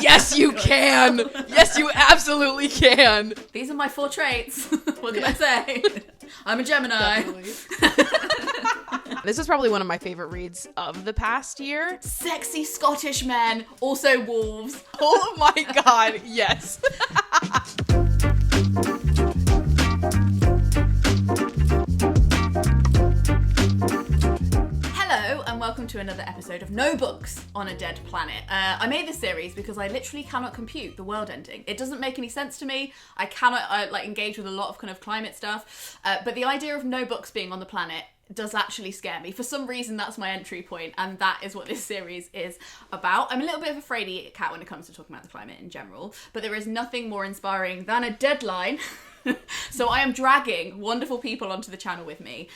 Yes, you can. Yes, you absolutely can. These are my 4 traits. What can I say? I'm a Gemini. This is probably one of my favorite reads of the past year. Sexy Scottish men, also wolves. Oh my god, yes. Hello and welcome to another episode of No Books on a Dead Planet. I made this series because I literally cannot compute the world ending. It doesn't make any sense to me. I cannot engage with a lot of kind of climate stuff. But the idea of no books being on the planet does actually scare me. For some reason, that's my entry point, and that is what this series is about. I'm a little bit of a fraidy cat when it comes to talking about the climate in general, but there is nothing more inspiring than a deadline. So I am dragging wonderful people onto the channel with me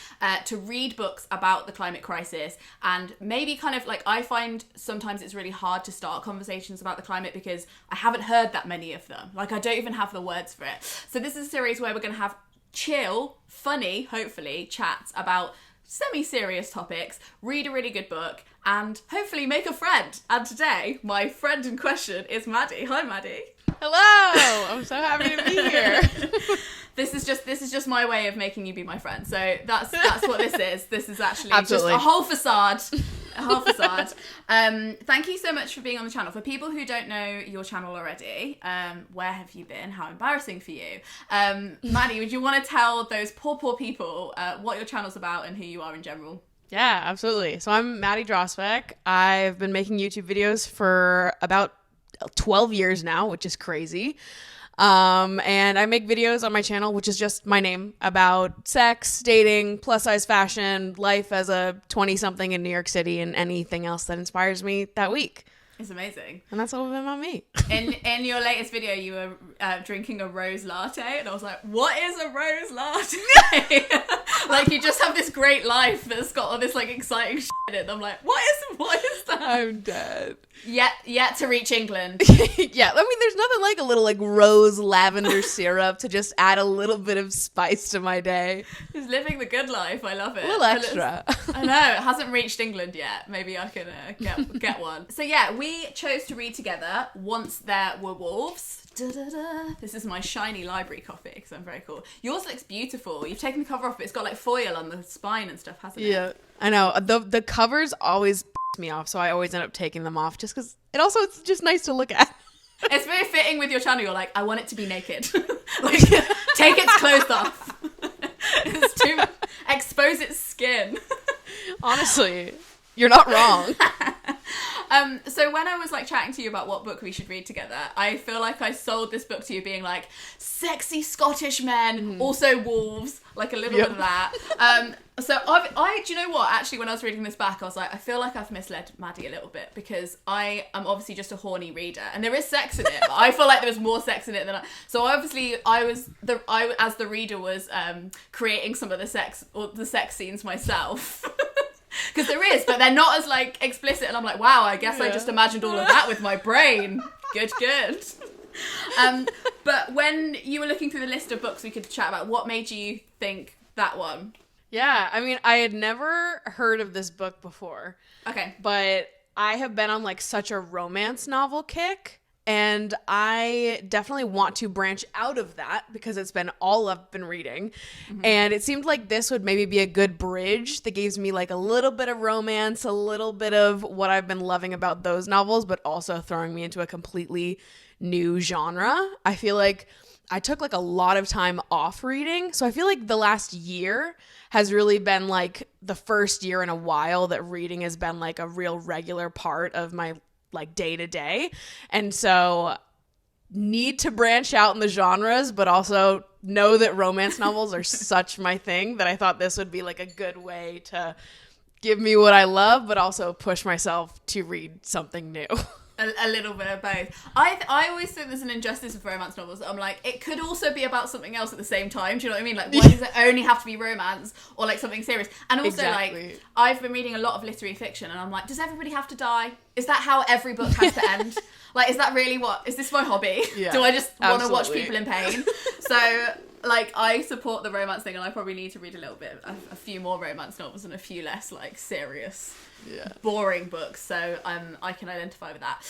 to read books about the climate crisis, and maybe kind of like, I find sometimes it's really hard to start conversations about the climate because I haven't heard that many of them. Like, I don't even have the words for it. So this is a series where we're going to have chill, funny, hopefully, chats about semi-serious topics, read a really good book, and hopefully make a friend. And today, my friend in question is Maddie. Hi, Maddie. Hello. I'm so happy to be here. This is just my way of making you be my friend. So that's what this is. This is actually Absolutely. just a whole facade. A whole facade. Thank you so much for being on the channel. For people who don't know your channel already, where have you been? How embarrassing for you. Maddie, would you want to tell those poor people what your channel's about and who you are in general? Yeah, absolutely. So I'm MaddieDragsbaek. I've been making YouTube videos for about 12 years now, which is crazy. And I make videos on my channel, which is just my name, about sex, dating, plus size fashion, life as a 20-something in New York City, and anything else that inspires me that week. It's amazing. And that's all about me. In your latest video, you were drinking a rose latte, and I was like, what is a rose latte? Like, you just have this great life that's got all this like exciting shit in it. I'm like, what is that? I'm dead. Yet to reach England. Yeah, I mean, there's nothing like a little like rose lavender syrup to just add a little bit of spice to my day. Just living the good life. I love it. A little extra. I know, it hasn't reached England yet. Maybe I can get one. So yeah, we chose to read together Once There Were Wolves. Da-da-da. This is my shiny library copy because I'm very cool. Yours looks beautiful. You've taken the cover off, but it's got like foil on the spine and stuff, hasn't it? Yeah, I know. The covers always piss me off, so I always end up taking them off just because it's just nice to look at. It's very fitting with your channel. You're like, I want it to be naked. Like, take its clothes off. It's too expose its skin. Honestly, you're not wrong. So when I was like chatting to you about what book we should read together, I feel like I sold this book to you being like, sexy Scottish men, also wolves, like a little bit of that. So I do you know what? Actually, when I was reading this back, I was like, I feel like I've misled Maddie a little bit because I am obviously just a horny reader, and there is sex in it, but I feel like there was more sex in it than so obviously I as the reader was creating some of the sex scenes myself. Because there is, but they're not as like explicit, and I'm like, wow, I guess I just imagined all of that with my brain. Good. But when you were looking through the list of books we could chat about, what made you think that one? Yeah, I mean, I had never heard of this book before. Okay. But I have been on like such a romance novel kick. And I definitely want to branch out of that because it's been all I've been reading. Mm-hmm. And it seemed like this would maybe be a good bridge that gives me like a little bit of romance, a little bit of what I've been loving about those novels, but also throwing me into a completely new genre. I feel like I took like a lot of time off reading. So I feel like the last year has really been like the first year in a while that reading has been like a real regular part of my like day to day. And so need to branch out in the genres, but also know that romance novels are such my thing that I thought this would be like a good way to give me what I love, but also push myself to read something new. A little bit of both. I always think there's an injustice with romance novels. I'm like, it could also be about something else at the same time. Do you know what I mean? Like, why does it only have to be romance or like something serious? And also Exactly. like, I've been reading a lot of literary fiction, and I'm like, does everybody have to die? Is that how every book has to end? Like, is that really is this my hobby? Yeah, Do I just want to watch absolutely. people in pain? So like, I support the romance thing, and I probably need to read a little bit, a few more romance novels and a few less like serious boring books, so I can identify with that.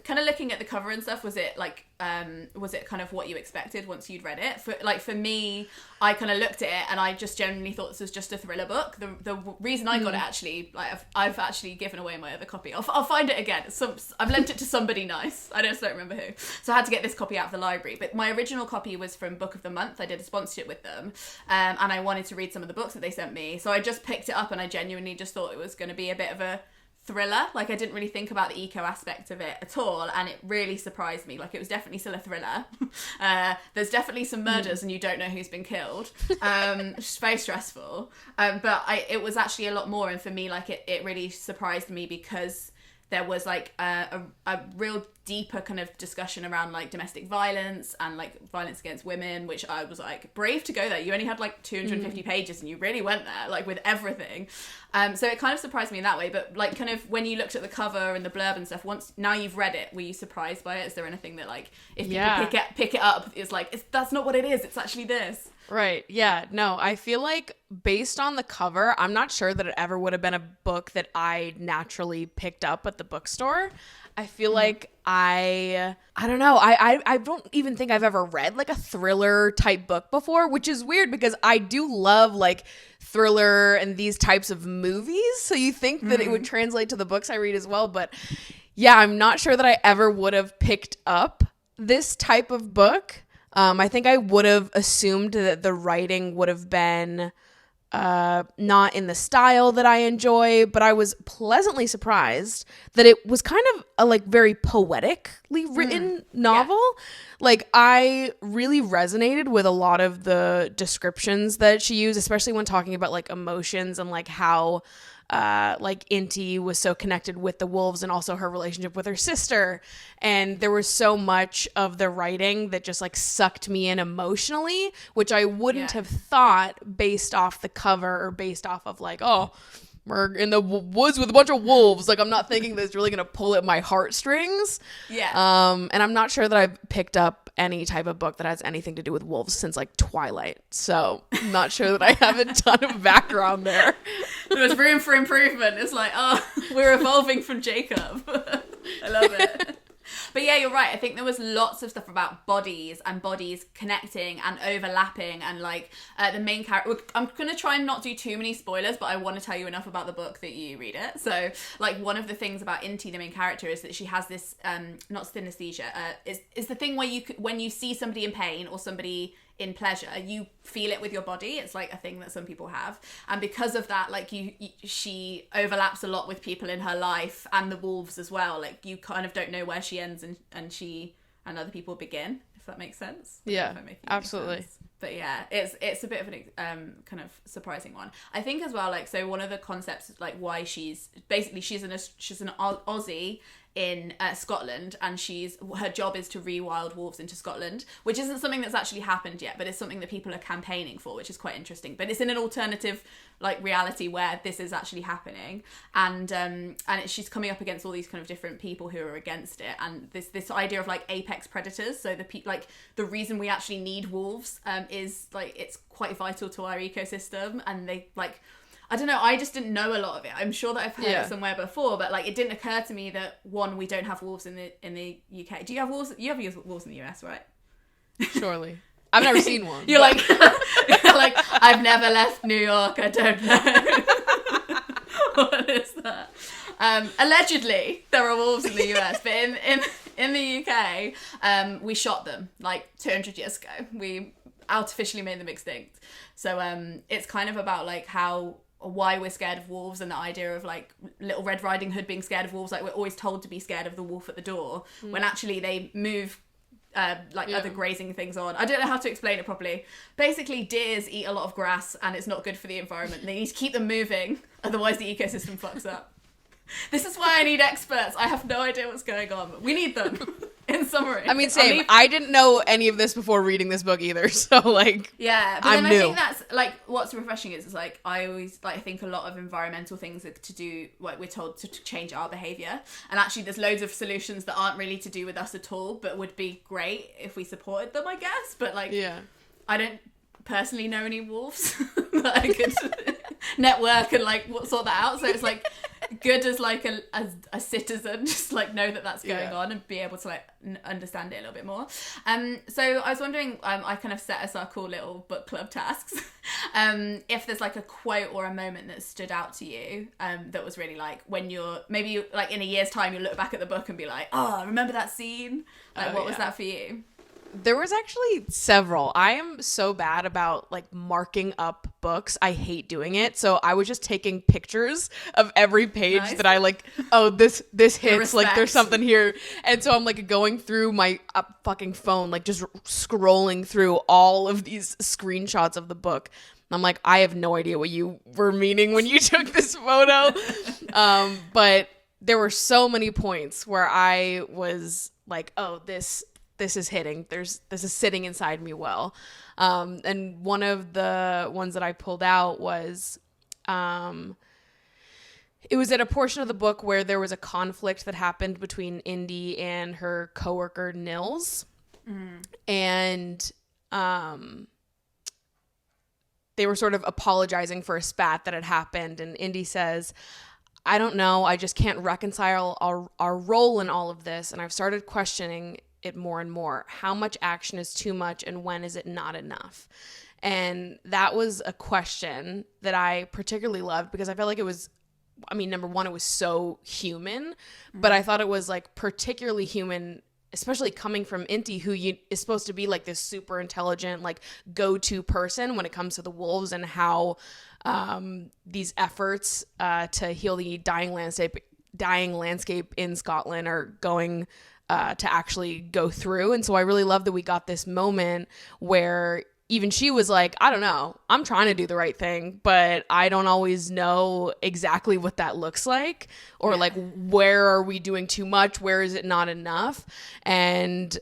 Kind of looking at the cover and stuff, was it kind of what you expected once you'd read it? For me, I kind of looked at it and I just genuinely thought this was just a thriller book. The reason I got it, actually, like I've actually given away my other copy. I'll find it again. I've lent it to somebody nice. I just don't remember who. So I had to get this copy out of the library. But my original copy was from Book of the Month. I did a sponsorship with them, and I wanted to read some of the books that they sent me. So I just picked it up and I genuinely just thought it was going to be a bit of a thriller. Like, I didn't really think about the eco aspect of it at all, and it really surprised me. Like, it was definitely still a thriller. There's definitely some murders and you don't know who's been killed, which is very stressful, but it was actually a lot more, and for me, like, it really surprised me because there was like a real deeper kind of discussion around like domestic violence and like violence against women, which I was like, brave to go there. You only had like 250 pages and you really went there, like, with everything. So it kind of surprised me in that way. But like, kind of when you looked at the cover and the blurb and stuff, now you've read it, were you surprised by it? Is there anything that, like, if people pick it up, it's like, that's not what it is, it's actually this? Right. Yeah. No, I feel like based on the cover, I'm not sure that it ever would have been a book that I naturally picked up at the bookstore. I feel like I don't know. I don't even think I've ever read like a thriller type book before, which is weird because I do love like thriller and these types of movies. So you think that it would translate to the books I read as well. But yeah, I'm not sure that I ever would have picked up this type of book. I think I would have assumed that the writing would have been not in the style that I enjoy, but I was pleasantly surprised that it was kind of a like very poetically written novel. Like, I really resonated with a lot of the descriptions that she used, especially when talking about like emotions and like how like Inti was so connected with the wolves and also her relationship with her sister. And there was so much of the writing that just like sucked me in emotionally, which I wouldn't have thought based off the cover or based off of like, oh, we're in the woods with a bunch of wolves. Like, I'm not thinking that it's really going to pull at my heartstrings. Yeah. And I'm not sure that I've picked up any type of book that has anything to do with wolves since like Twilight. So I'm not sure that I have a ton of background there. There was room for improvement. It's like, oh, we're evolving from Jacob. I love it. But yeah, you're right. I think there was lots of stuff about bodies and bodies connecting and overlapping and like the main character. I'm going to try and not do too many spoilers, but I want to tell you enough about the book that you read it. So like, one of the things about Inti, the main character, is that she has this, not synesthesia, is the thing where when you see somebody in pain or somebody in pleasure, you feel it with your body. It's like a thing that some people have, and because of that, like she overlaps a lot with people in her life and the wolves as well. Like, you kind of don't know where she ends and she and other people begin, if that makes sense. Yeah, absolutely. But yeah, it's a bit of an kind of surprising one, I think, as well. Like, so one of the concepts is like why she's an Aussie in Scotland, and her job is to rewild wolves into Scotland, which isn't something that's actually happened yet, but it's something that people are campaigning for, which is quite interesting. But it's in an alternative like reality where this is actually happening, and she's coming up against all these kind of different people who are against it, and this idea of like apex predators. So the reason we actually need wolves is like, it's quite vital to our ecosystem, and they like, I don't know, I just didn't know a lot of it. I'm sure that I've heard it somewhere before, but like, it didn't occur to me that, one, we don't have wolves in the UK. Do you have wolves? You have wolves in the US, right? Surely. I've never seen one. You're like, I've never left New York. I don't know. What is that? Allegedly, there are wolves in the US, but in the UK, we shot them like 200 years ago. We artificially made them extinct. So it's kind of about like why we're scared of wolves, and the idea of like Little Red Riding Hood being scared of wolves. Like, we're always told to be scared of the wolf at the door, when actually they move other grazing things on. I don't know how to explain it properly. Basically, deers eat a lot of grass and it's not good for the environment. They need to keep them moving, otherwise the ecosystem fucks up. This is why I need experts. I have no idea what's going on, but we need them. In summary. I mean, same. I didn't know any of this before reading this book either, so like, yeah. But then I think that's like, what's refreshing is like, I always like, I think a lot of environmental things are to do, like, we're told to change our behaviour, and actually there's loads of solutions that aren't really to do with us at all, but would be great if we supported them, I guess. But like, I don't personally know any wolves that I could network and like sort that out. So it's like, good as like a citizen, just like know that that's going on and be able to like understand it a little bit more. So I was wondering, I kind of set us our cool little book club tasks. If there's like a quote or a moment that stood out to you, that was really like when you're maybe like in a year's time you'll look back at the book and be like, oh, remember that scene? Like what was that for you? There was actually several. I am so bad about like marking up books. I hate doing it. So I was just taking pictures of every page that I like, oh, this hits, like there's something here. And so I'm like going through my fucking phone, like just scrolling through all of these screenshots of the book. I'm like, I have no idea what you were meaning when you took this photo. But there were so many points where I was like, oh, this is hitting. This is sitting inside me well. And one of the ones that I pulled out was, it was at a portion of the book where there was a conflict that happened between Indy and her coworker Nils. And they were sort of apologizing for a spat that had happened. And Indy says, I don't know. I just can't reconcile our role in all of this. And I've started questioning it more and more. How much action is too much and when is it not enough? And that was a question that I particularly loved because I felt like it was, I mean, number one, it was so human, but I thought it was like particularly human, especially coming from Inti, who is supposed to be like this super intelligent, like go-to person when it comes to the wolves and how these efforts to heal the dying landscape in Scotland are going to actually go through. And so I really love that we got this moment where even she was like, I don't know, I'm trying to do the right thing, but I don't always know exactly what that looks like, or like, where are we doing too much? Where is it not enough? And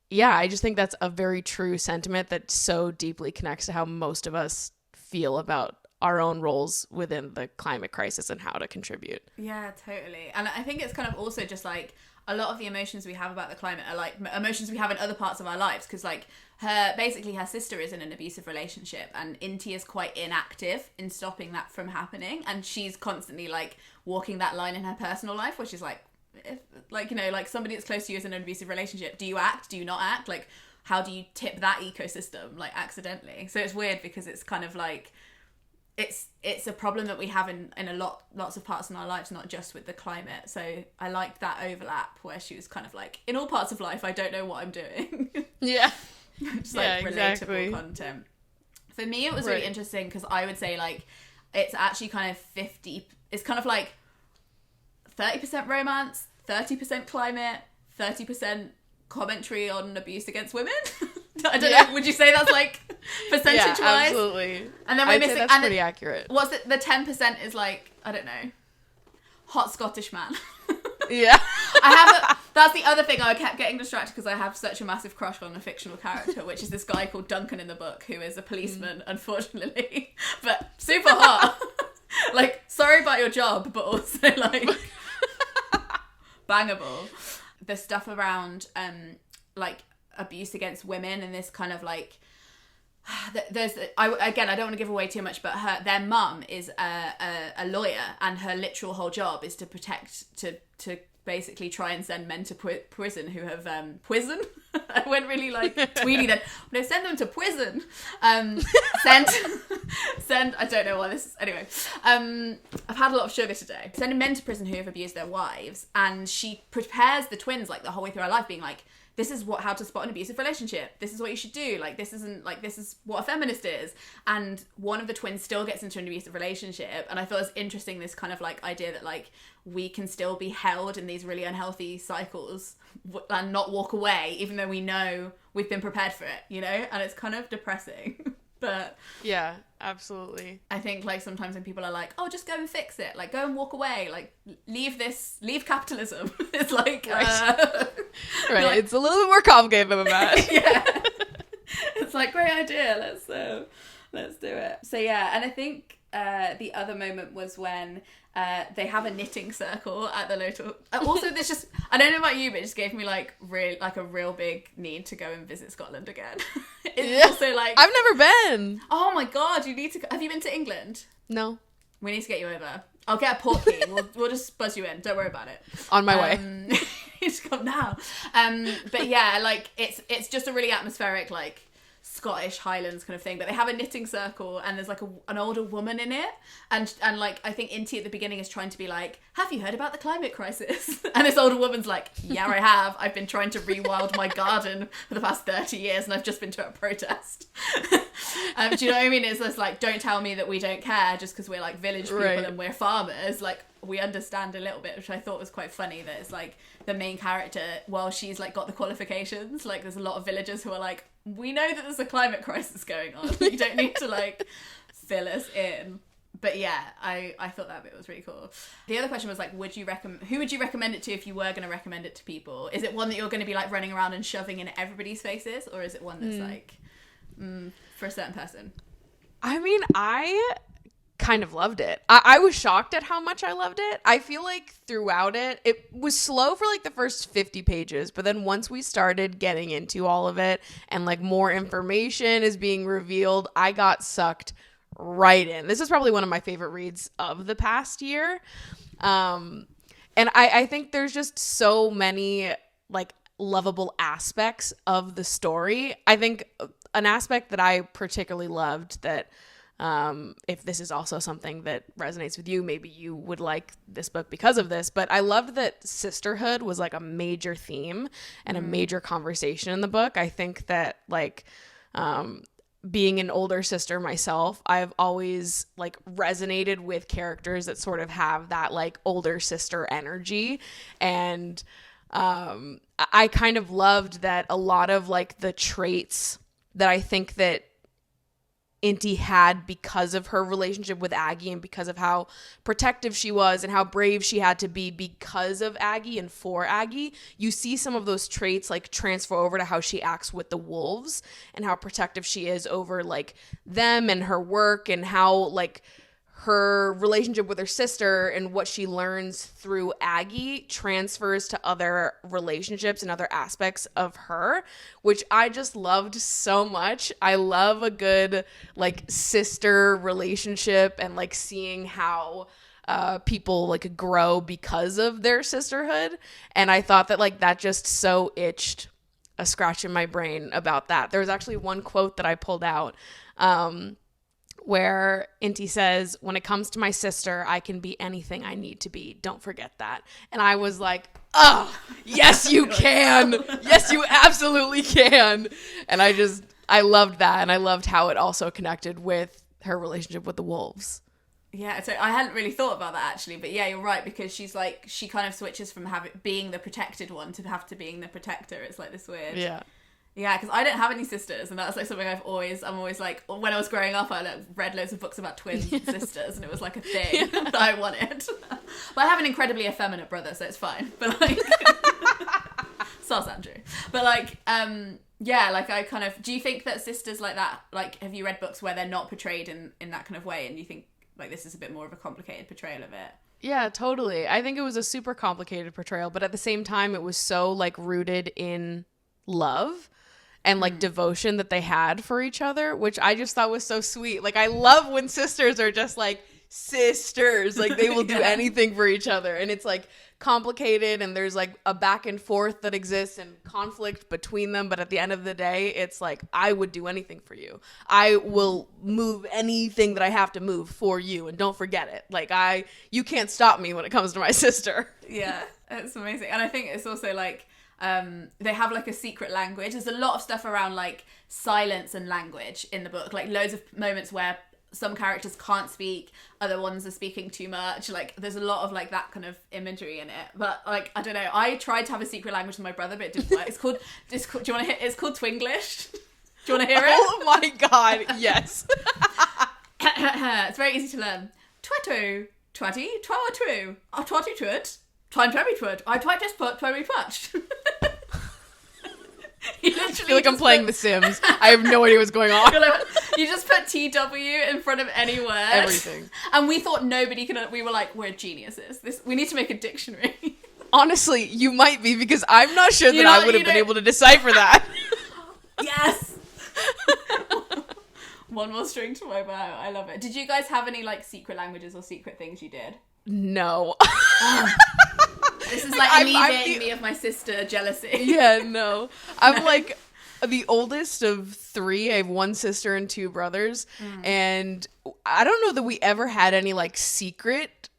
yeah, I just think that's a very true sentiment that so deeply connects to how most of us feel about our own roles within the climate crisis and how to contribute. Yeah, totally. And I think it's kind of also just like, a lot of the emotions we have about the climate are like emotions we have in other parts of our lives, because like her sister is in an abusive relationship and Inti is quite inactive in stopping that from happening, and she's constantly like walking that line in her personal life, which is like, if, like, you know, like somebody that's close to you is in an abusive relationship, do you act, do you not act, like how do you tip that ecosystem like accidentally? So it's weird because it's kind of like it's a problem that we have in lots of parts in our lives, not just with the climate. So I liked that overlap where she was kind of like, in all parts of life, I don't know what I'm doing. Yeah. Just like relatable content. For me, it was really interesting because I would say like, it's actually kind of it's kind of like 30% romance, 30% climate, 30% commentary on abuse against women. I don't know. Would you say that's like percentage-wise? Yeah, absolutely. And then we're missing. That's pretty accurate. What's it? The 10% is like, I don't know, hot Scottish man. Yeah. That's the other thing. I kept getting distracted because I have such a massive crush on a fictional character, which is this guy called Duncan in the book, who is a policeman, unfortunately, but super hot. Like, sorry about your job, but also like bangable. The stuff around like abuse against women and this kind of like, I don't want to give away too much, but their mum is a lawyer, and her literal whole job is to protect, to basically try and send men to prison who have prison. I went really like Tweety then. No, send them to prison. Send. I don't know why this is. Anyway, I've had a lot of sugar today. Sending men to prison who have abused their wives, and she prepares the twins like the whole way through her life, being like, this is how to spot an abusive relationship. This is what you should do. Like, this is what a feminist is. And one of the twins still gets into an abusive relationship. And I thought it was interesting, this kind of like idea that like we can still be held in these really unhealthy cycles and not walk away, even though we know we've been prepared for it, you know? And it's kind of depressing. But yeah, absolutely. I think like sometimes when people are like, oh, just go and fix it, like go and walk away, like leave capitalism. It's like right. Right. Like, it's a little bit more complicated than that. Yeah. It's like, great idea, let's do it. So yeah, and I think the other moment was when they have a knitting circle at the local. Also, this just, I don't know about you, but it just gave me like a real big need to go and visit Scotland again. It's also like, I've never been. Oh my god, you need to go. Have you been to England? No. We need to get you over. I'll get a portkey. We'll just buzz you in. Don't worry about it. On my way. Just come now. But yeah, like it's just a really atmospheric, like Scottish Highlands kind of thing. But they have a knitting circle, and there's like an older woman in it, and like I think Inti at the beginning is trying to be like, have you heard about the climate crisis? And this older woman's like, yeah, I have. I've been trying to rewild my garden for the past 30 years, and I've just been to a protest. Do you know what I mean? It's just like, don't tell me that we don't care just because we're like village people and we're farmers. Like, we understand a little bit, which I thought was quite funny, that it's like the main character, while she's like got the qualifications, like there's a lot of villagers who are like, we know that there's a climate crisis going on. You don't need to like fill us in. But yeah, I thought that bit was really cool. The other question was like, who would you recommend it to if you were going to recommend it to people? Is it one that you're going to be like running around and shoving in everybody's faces, or is it one that's like for a certain person? I mean, I kind of loved it. I was shocked at how much I loved it. I feel like throughout it was slow for like the first 50 pages, but then once we started getting into all of it and like more information is being revealed, I got sucked right in. This is probably one of my favorite reads of the past year. And I think there's just so many like lovable aspects of the story. I think an aspect that I particularly loved, that if this is also something that resonates with you, maybe you would like this book because of this, but I loved that sisterhood was like a major theme and a major conversation in the book. I think that like being an older sister myself, I've always like resonated with characters that sort of have that like older sister energy. And I kind of loved that a lot of like the traits that I think that Inti had because of her relationship with Aggie and because of how protective she was and how brave she had to be because of Aggie and for Aggie, you see some of those traits like transfer over to how she acts with the wolves and how protective she is over like them and her work, and how like her relationship with her sister and what she learns through Aggie transfers to other relationships and other aspects of her, which I just loved so much. I love a good like sister relationship and like seeing how people like grow because of their sisterhood. And I thought that like that just so itched a scratch in my brain about that. There was actually one quote that I pulled out where Inti says, when it comes to my sister, I can be anything I need to be. Don't forget that. And I was like, oh, yes, you can. Yes, you absolutely can. And I loved that. And I loved how it also connected with her relationship with the wolves. Yeah, so I hadn't really thought about that actually, but yeah, you're right, because she's like, she kind of switches from being the protected one to being the protector. It's like this weird. Yeah, because I don't have any sisters, and that's like something I'm always like, when I was growing up, I like read loads of books about twin sisters, and it was like a thing that I wanted. But I have an incredibly effeminate brother, so it's fine. But like, Sauce Andrew. But like, yeah, like I kind of, do you think that sisters like that, like, have you read books where they're not portrayed in that kind of way, and you think like this is a bit more of a complicated portrayal of it? Yeah, totally. I think it was a super complicated portrayal, but at the same time, it was so like rooted in love and like devotion that they had for each other, which I just thought was so sweet. Like, I love when sisters are just like sisters, like they will do anything for each other. And it's like complicated, and there's like a back and forth that exists and conflict between them. But at the end of the day, it's like, I would do anything for you. I will move anything that I have to move for you. And don't forget it. Like you can't stop me when it comes to my sister. Yeah, it's amazing. And I think it's also like, they have like a secret language. There's a lot of stuff around like silence and language in the book, like loads of moments where some characters can't speak, other ones are speaking too much. Like there's a lot of like that kind of imagery in it. But like, I don't know, I tried to have a secret language with my brother, but it didn't work. It's called do you want to hear? It's called Twinglish. Do you want to hear it? Oh my god, yes. It's very easy to learn. Twatto, twatty, twawatoo, a twatty twit. Time to every twit. I twat just put very much. I feel like I'm playing The Sims. I have no idea what's going on. You just put TW in front of any word. Everything. And we thought nobody could. We were like, we're geniuses. We need to make a dictionary. Honestly, you might be, because I'm not sure that I would have been able to decipher that. Yes. One more string to my bow. I love it. Did you guys have any like secret languages or secret things you did? No. This is like alleviating me of my sister jealousy. Yeah, no. I'm like the oldest of 3. I have 1 sister and 2 brothers. And I don't know that we ever had any like secret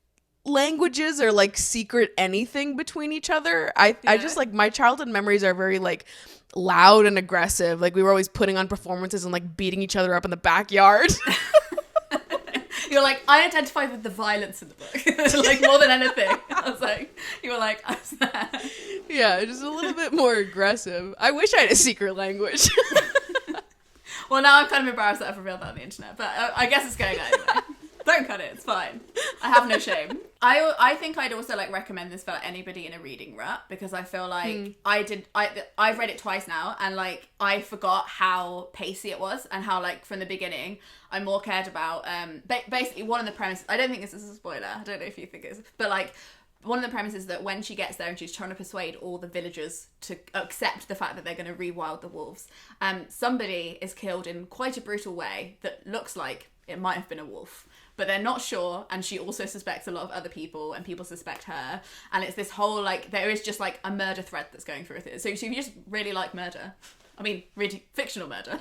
languages or like secret anything between each other. I just like my childhood memories are very like loud and aggressive. Like we were always putting on performances and like beating each other up in the backyard. You're like, I identify with the violence in the book, like more than anything. I was like, you were like, I was there. Yeah, just a little bit more aggressive. I wish I had a secret language. Well, now I'm kind of embarrassed that I've revealed that on the internet, but I guess it's going out anyway. Don't cut it, it's fine. I have no shame. I think I'd also like recommend this for like, anybody in a reading rut, because I feel like I've read it twice now, and like I forgot how pacey it was, and how like from the beginning I more cared about basically one of the premises. I don't think this is a spoiler, I don't know if you think it is, but like one of the premises that when she gets there and she's trying to persuade all the villagers to accept the fact that they're going to rewild the wolves, somebody is killed in quite a brutal way that looks like it might have been a wolf, but they're not sure, and she also suspects a lot of other people, and people suspect her, and it's this whole like there is just like a murder thread that's going through it. So if you just really like murder, I mean really fictional murder,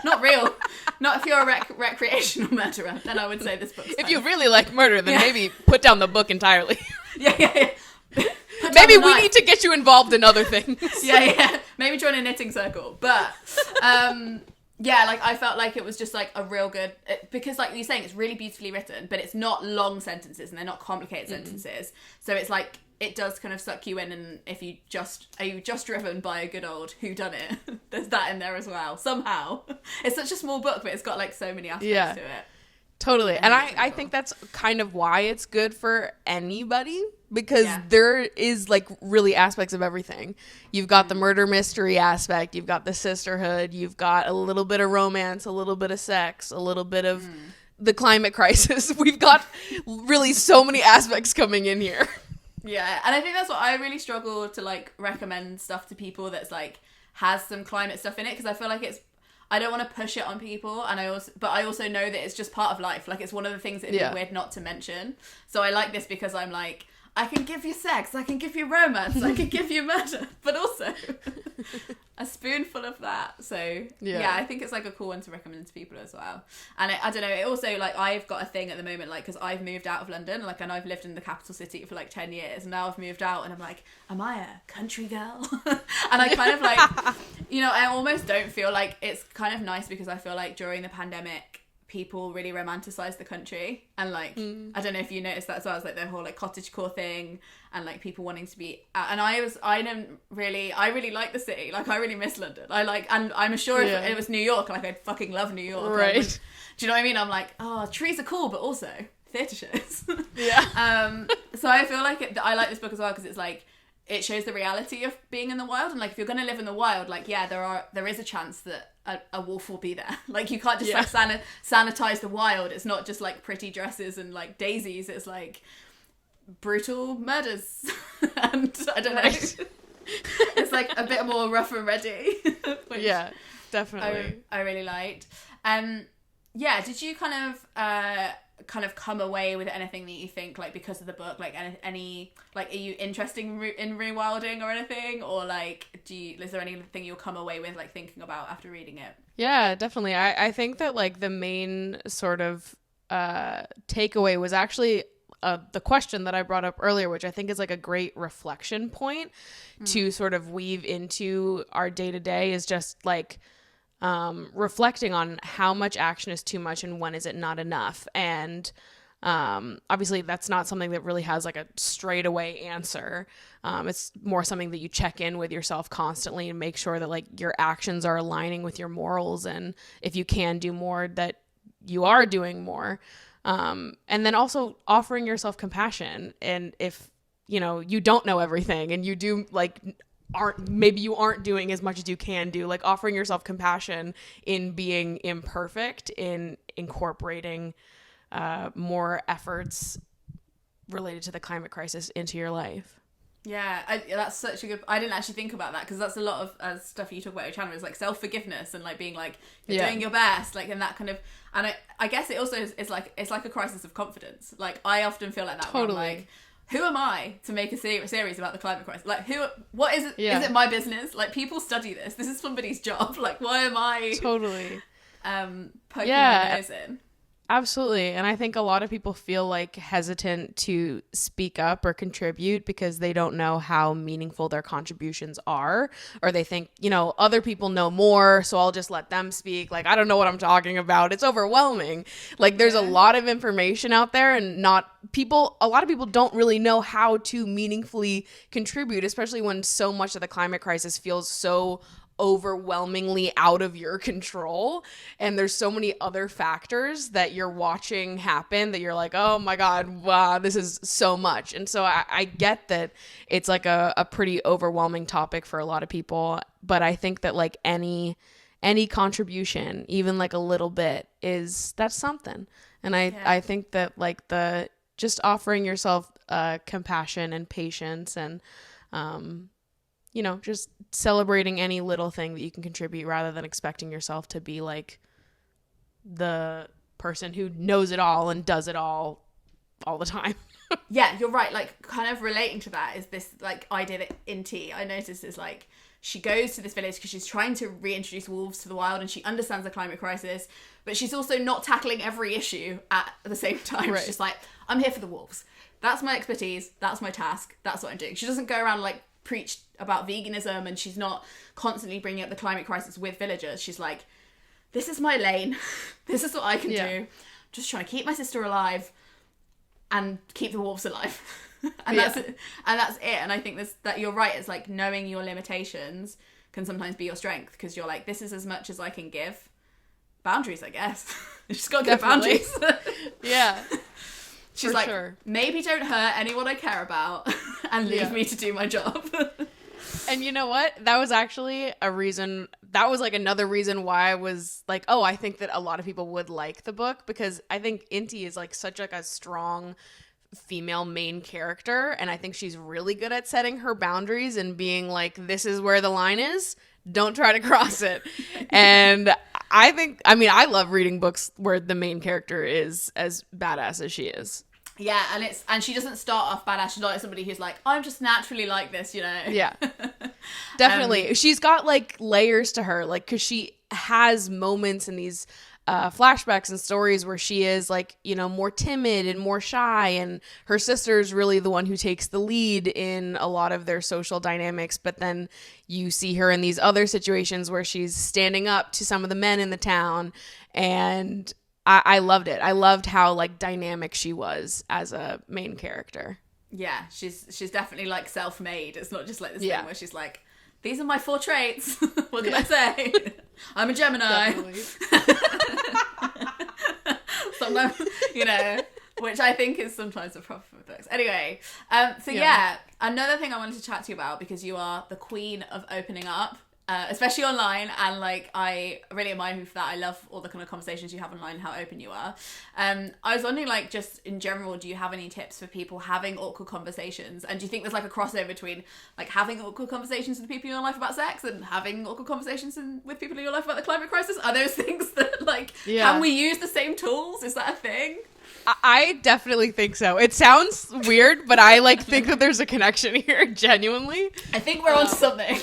not real, not if you're a recreational murderer, then I would say this book's if you really like murder, then maybe put down the book entirely. Yeah. Maybe we need to get you involved in other things. Yeah. Maybe join a knitting circle. But yeah, like I felt like it was just like a real good, because like you're saying, it's really beautifully written, but it's not long sentences and they're not complicated sentences. So it's like it does kind of suck you in, and if you are you just driven by a good old whodunit, there's that in there as well somehow. It's such a small book, but it's got like so many aspects to it. Totally. And I think that's kind of why it's good for anybody, because there is like really aspects of everything. You've got the murder mystery aspect, you've got the sisterhood, you've got a little bit of romance, a little bit of sex, a little bit of the climate crisis. We've got really so many aspects coming in here. Yeah, and I think that's what I really struggle to like recommend stuff to people that's like has some climate stuff in it, because I feel like I don't want to push it on people, and I also know that it's just part of life. Like it's one of the things that'd be weird not to mention. So I like this because I'm like, I can give you sex, I can give you romance, I can give you murder, but also a spoonful of that. So yeah, I think it's like a cool one to recommend to people as well. And I don't know, it also like I've got a thing at the moment, like because I've moved out of London, like, and I've lived in the capital city for like 10 years, and now I've moved out, and I'm like, am I a country girl? And I kind of like, you know, I almost don't feel like, it's kind of nice because I feel like during the pandemic people really romanticize the country, and like I don't know if you noticed that as well, as like the whole like cottagecore thing, and like people wanting to be out. And I really like the city, like I really miss London. And I'm sure if it was New York, like I'd fucking love New York, right? Do you know what I mean? I'm like, oh, trees are cool, but also theatre shows. So I feel like I like this book as well because it's like it shows the reality of being in the wild, and like if you're going to live in the wild, like there is a chance that a wolf will be there. Like you can't just like sanitize the wild. It's not just like pretty dresses and like daisies. It's like brutal murders and I don't know. It's like a bit more rough and ready. Which definitely I really liked. Did you kind of come away with anything that you think, like, because of the book, like any like, are you interested in rewilding or anything, or like is there anything you'll come away with like thinking about after reading it? Yeah, definitely. I think that like the main sort of takeaway was actually the question that I brought up earlier, which I think is like a great reflection point to sort of weave into our day-to-day, is just like reflecting on how much action is too much and when is it not enough. And obviously that's not something that really has like a straight away answer. It's more something that you check in with yourself constantly and make sure that like your actions are aligning with your morals, and if you can do more, that you are doing more. And then also offering yourself compassion. And if, you know, you don't know everything and you do like maybe you aren't doing as much as you can do, like offering yourself compassion in being imperfect, in incorporating more efforts related to the climate crisis into your life. Yeah, that's such a good... I didn't actually think about that, because that's a lot of stuff you talk about your channel is like self-forgiveness and like being like, you're doing your best, like, and that kind of... And I guess it also is like, it's like a crisis of confidence. Like, I often feel like that. Totally. Where I'm like, who am I to make a series about the climate crisis? Like, what is it? Yeah. Is it my business? Like, people study this. This is somebody's job. Like, why am I... Totally. Poking my nose in? Absolutely. And I think a lot of people feel like hesitant to speak up or contribute because they don't know how meaningful their contributions are, or they think, you know, other people know more, so I'll just let them speak. Like, I don't know what I'm talking about. It's overwhelming. Like, there's a lot of information out there, and a lot of people don't really know how to meaningfully contribute, especially when so much of the climate crisis feels so overwhelmingly out of your control, and there's so many other factors that you're watching happen that you're like, oh my god, wow, this is so much. And so I get that it's like a pretty overwhelming topic for a lot of people, but I think that like any contribution, even like a little bit, that's something. And I think that like the just offering yourself compassion and patience and you know, just celebrating any little thing that you can contribute rather than expecting yourself to be like the person who knows it all and does it all the time. Yeah, you're right. Like, kind of relating to that is this, like, idea that Inti, I noticed, is like, she goes to this village because she's trying to reintroduce wolves to the wild, and she understands the climate crisis, but she's also not tackling every issue at the same time. Right. She's just like, I'm here for the wolves. That's my expertise. That's my task. That's what I'm doing. She doesn't go around like preach about veganism, and she's not constantly bringing up the climate crisis with villagers. She's like, this is my lane. This is what I can do. I'm just trying to keep my sister alive and keep the wolves alive. And that's it. And that's it. And I think that you're right. It's like knowing your limitations can sometimes be your strength, because you're like, this is as much as I can give. Boundaries, I guess. You just got to give boundaries. Yeah. She's like, maybe don't hurt anyone I care about and leave me to do my job. And you know what? That was actually another reason why I was like, oh, I think that a lot of people would like the book, because I think Inti is like such like a strong female main character, and I think she's really good at setting her boundaries and being like, this is where the line is. Don't try to cross it. And I love reading books where the main character is as badass as she is. Yeah, and she doesn't start off badass. She's not like somebody who's like, I'm just naturally like this, you know? Yeah. Definitely. She's got like layers to her, like, because she has moments in these flashbacks and stories where she is like, you know, more timid and more shy, and her sister's really the one who takes the lead in a lot of their social dynamics. But then you see her in these other situations where she's standing up to some of the men in the town, and I loved it. I loved how like dynamic she was as a main character. Yeah, she's definitely like self-made. It's not just like this thing where she's like, these are my 4 traits. What can I say? I'm a Gemini. Sometimes, you know, which I think is sometimes a problem with books. Anyway, another thing I wanted to chat to you about, because you are the queen of opening up, especially online, and like I really admire you for that. I love all the kind of conversations you have online, how open you are. I was wondering, like, just in general, do you have any tips for people having awkward conversations? And do you think there's like a crossover between like having awkward conversations with people in your life about sex and having awkward conversations with people in your life about the climate crisis? Are those things that like, can we use the same tools? Is that a thing? I definitely think so. It sounds weird, but I like think that there's a connection here, genuinely. I think we're onto something.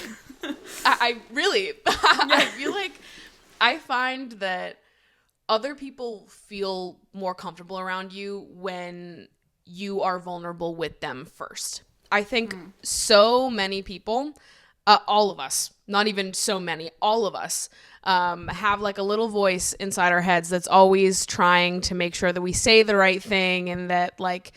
I really, I feel like I find that other people feel more comfortable around you when you are vulnerable with them first. I think so many people, all of us, not even so many, all of us have like a little voice inside our heads that's always trying to make sure that we say the right thing, and that like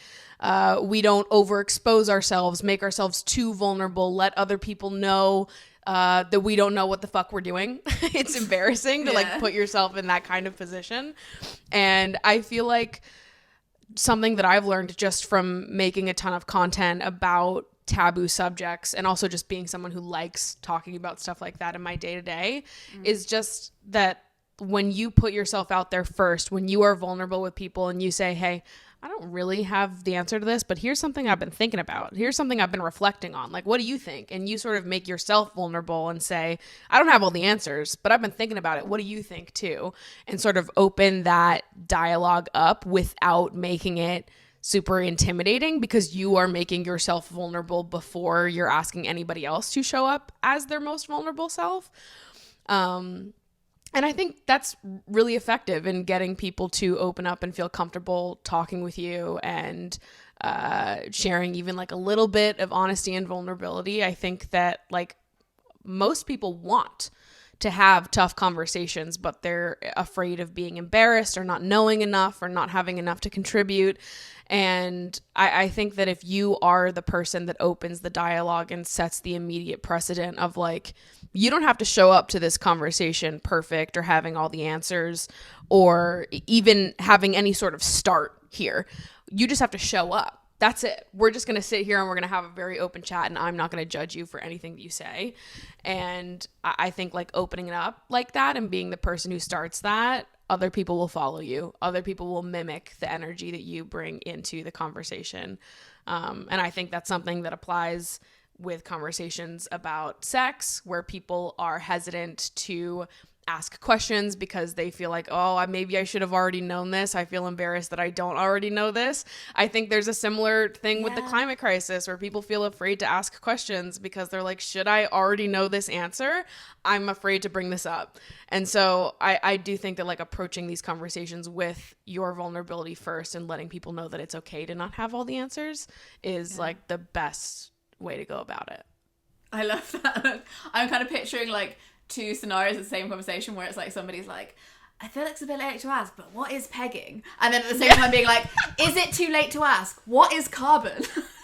we don't overexpose ourselves, make ourselves too vulnerable, let other people know that we don't know what the fuck we're doing. It's embarrassing to like put yourself in that kind of position. And I feel like something that I've learned just from making a ton of content about taboo subjects, and also just being someone who likes talking about stuff like that in my day-to-day, is just that when you put yourself out there first, when you are vulnerable with people and you say, hey, I don't really have the answer to this, but here's something I've been thinking about. Here's something I've been reflecting on. Like, what do you think? And you sort of make yourself vulnerable and say, I don't have all the answers, but I've been thinking about it. What do you think too? And sort of open that dialogue up without making it super intimidating, because you are making yourself vulnerable before you're asking anybody else to show up as their most vulnerable self. And I think that's really effective in getting people to open up and feel comfortable talking with you and sharing even like a little bit of honesty and vulnerability. I think that like most people want to have tough conversations, but they're afraid of being embarrassed or not knowing enough or not having enough to contribute. And I think that if you are the person that opens the dialogue and sets the immediate precedent of like, you don't have to show up to this conversation perfect or having all the answers or even having any sort of start here. You just have to show up. That's it. We're just going to sit here and we're going to have a very open chat, and I'm not going to judge you for anything that you say. And I think like opening it up like that and being the person who starts that, other people will follow you. Other people will mimic the energy that you bring into the conversation. And I think that's something that applies with conversations about sex, where people are hesitant to ask questions because they feel like, oh, maybe I should have already known this. I feel embarrassed that I don't already know this. I think there's a similar thing with the climate crisis where people feel afraid to ask questions because they're like, should I already know this answer? I'm afraid to bring this up. And so I do think that like approaching these conversations with your vulnerability first and letting people know that it's okay to not have all the answers is like the best way to go about it. I love that. I'm kind of picturing like two scenarios of the same conversation where it's like somebody's like, I feel like it's a bit late to ask, but what is pegging? And then at the same time being like, is it too late to ask? What is carbon?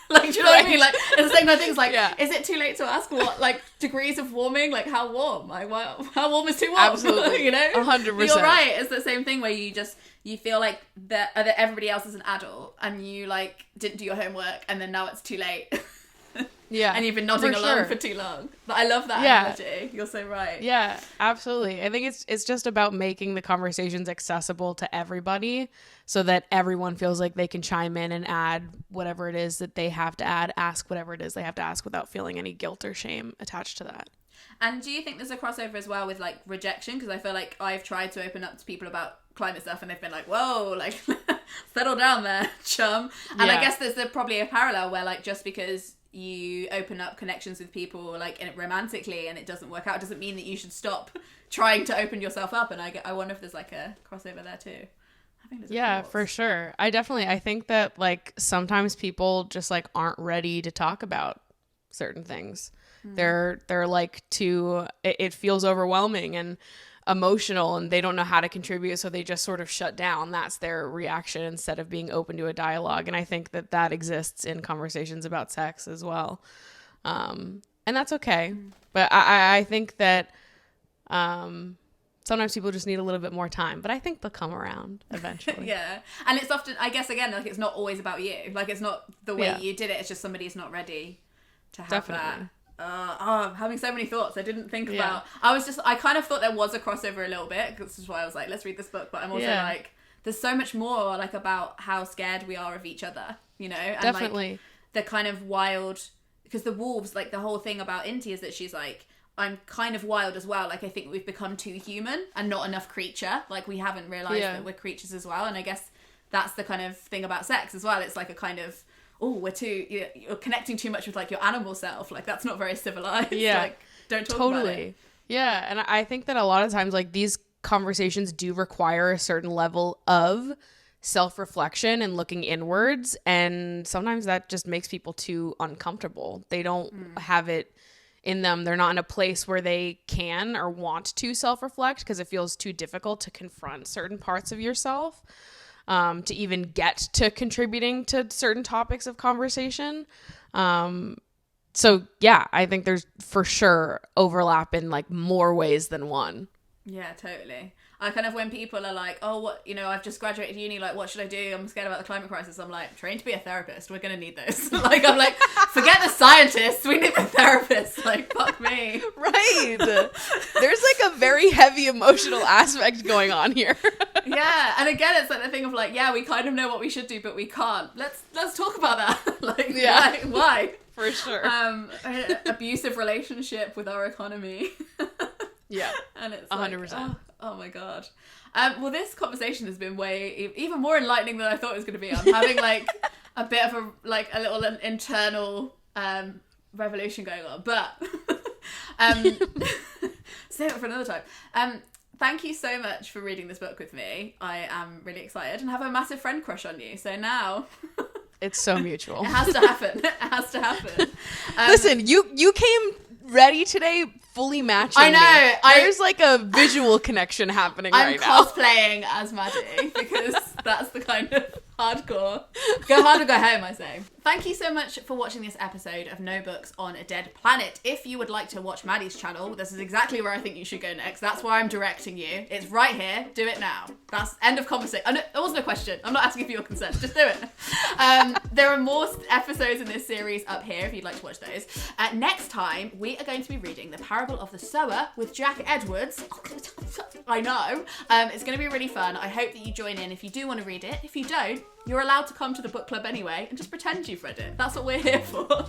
Like, do you know what I mean? Like, it's the same kind of things like, is it too late to ask what, like, degrees of warming? Like, how warm? Like, how warm is too warm? Absolutely. You know? 100%. But you're right. It's the same thing where you feel like that everybody else is an adult and you, like, didn't do your homework and then now it's too late. Yeah. And you've been nodding along for too long. But I love that analogy. You're so right. Yeah, absolutely. I think it's just about making the conversations accessible to everybody so that everyone feels like they can chime in and add whatever it is that they have to add, ask whatever it is they have to ask without feeling any guilt or shame attached to that. And do you think there's a crossover as well with like rejection? Because I feel like I've tried to open up to people about climate stuff and they've been like, whoa, like settle down there, chum. And I guess there's probably a parallel where like just because you open up connections with people like romantically and it doesn't work out doesn't mean that you should stop trying to open yourself up. And I wonder if there's like a crossover there too. I think there's for sure. I think that like sometimes people just like aren't ready to talk about certain things. They're like it feels overwhelming and emotional and they don't know how to contribute, so they just sort of shut down. That's their reaction instead of being open to a dialogue. And I think that exists in conversations about sex as well, and that's okay. But I think that sometimes people just need a little bit more time, but I think they'll come around eventually. Yeah. And it's often, I guess, again, like it's not always about you. Like it's not the way you did it, it's just somebody's not ready to have that. I'm having so many thoughts I didn't think about. I kind of thought there was a crossover a little bit. This is why I was like, let's read this book. But I'm also like, there's so much more like about how scared we are of each other, you know? And definitely. Like, the kind of wild, because the wolves, like the whole thing about Inti is that she's like, I'm kind of wild as well. Like I think we've become too human and not enough creature. Like we haven't realised that we're creatures as well. And I guess that's the kind of thing about sex as well. It's like a kind of, you're connecting too much with like your animal self. Like that's not very civilized. Yeah. Like don't talk about it. Yeah. And I think that a lot of times like these conversations do require a certain level of self-reflection and looking inwards. And sometimes that just makes people too uncomfortable. They don't have it in them. They're not in a place where they can or want to self-reflect because it feels too difficult to confront certain parts of yourself. To even get to contributing to certain topics of conversation. So yeah, I think there's for sure overlap in like more ways than one. Yeah, totally. I kind of, when people are like, oh, what, you know, I've just graduated uni, like, what should I do? I'm scared about the climate crisis. I'm like, train to be a therapist. We're going to need those. Like, I'm like, forget the scientists. We need the therapists. Like, fuck me. Right. There's like a very heavy emotional aspect going on here. Yeah, and again, it's like the thing of like, yeah, we kind of know what we should do, but we can't. Let's talk about that. Like, Yeah. why? For sure. Abusive relationship with our economy. Yeah. And it's 100%. Like, oh my god. Well, this conversation has been even more enlightening than I thought it was going to be. I'm having like a bit of a little internal revolution going on, but save it for another time. Thank you so much for reading this book with me. I am really excited and have a massive friend crush on you. So now It's so mutual. it has to happen. It has to happen. Listen, you came ready today, fully matching. I know. Me. There's like a visual connection happening right now. I'm cosplaying as Maddie because that's the kind of hardcore. Go hard or go home, I say. Thank you so much for watching this episode of No Books on a Dead Planet. If you would like to watch Maddie's channel, this is exactly where I think you should go next. That's why I'm directing you. It's right here. Do it now. That's end of conversation. There wasn't a question. I'm not asking for your consent. Just do it. There are more episodes in this series up here if you'd like to watch those. Next time, we are going to be reading The Parable of the Sower with Jack Edwards. I know. It's going to be really fun. I hope that you join in if you do want to read it. If you don't, you're allowed to come to the book club anyway and just pretend you've read it. That's what we're here for.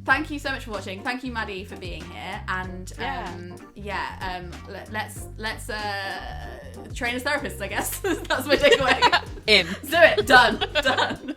Thank you so much for watching. Thank you, Maddie, for being here. And let's train as therapists, I guess. That's my takeaway. In. Do it. Done.